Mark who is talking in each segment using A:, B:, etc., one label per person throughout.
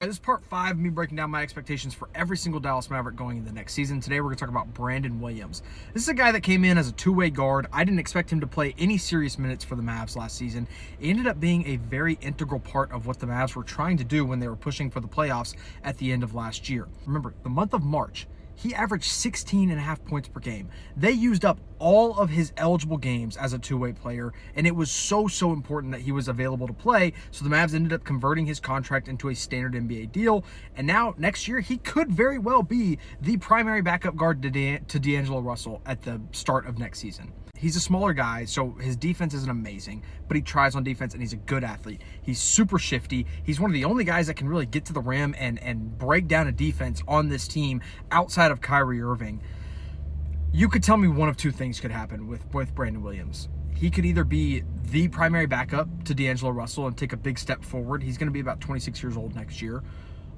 A: This is part 5 of me breaking down my expectations for every single Dallas Maverick going into the next season. Today we're going to talk about Brandon Williams. This is a guy that came in as a two-way guard. I didn't expect him to play any serious minutes for the Mavs last season. He ended up being a very integral part of what the Mavs were trying to do when they were pushing for the playoffs at the end of last year. Remember, the month of March, he averaged 16.5 points per game. They used up all of his eligible games as a two-way player, and it was so important that he was available to play, so the Mavs ended up converting his contract into a standard NBA deal, and now next year he could very well be the primary backup guard to D'Angelo Russell at the start of next season. He's a smaller guy, so his defense isn't amazing, but he tries on defense and he's a good athlete. He's super shifty. He's one of the only guys that can really get to the rim and break down a defense on this team outside of Kyrie Irving. You could tell me one of two things could happen with Brandon Williams. He could either be the primary backup to D'Angelo Russell and take a big step forward. He's going to be about 26 years old next year.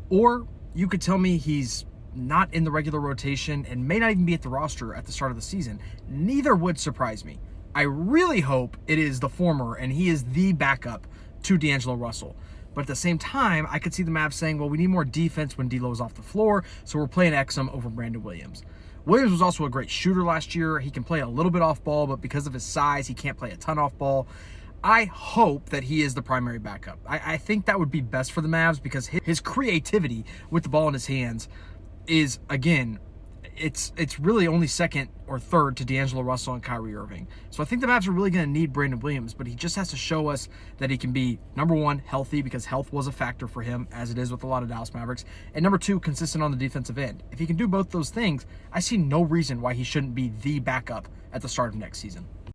A: Or you could tell me he's not in the regular rotation and may not even be at the roster at the start of the season. Neither would surprise me. I really hope it is the former and he is the backup to D'Angelo Russell. But at the same time, I could see the Mavs saying, well, we need more defense when D'Lo's off the floor, so we're playing Exum over Brandon Williams. Williams was also a great shooter last year. He can play a little bit off ball, but because of his size, he can't play a ton off ball. I hope that he is the primary backup. I think that would be best for the Mavs because his creativity with the ball in his hands is, again, it's really only second or third to D'Angelo Russell and Kyrie Irving. So I think the Mavs are really going to need Brandon Williams, but he just has to show us that he can be, number one, healthy, because health was a factor for him, as it is with a lot of Dallas Mavericks, and number two, consistent on the defensive end. If he can do both those things, I see no reason why he shouldn't be the backup at the start of next season.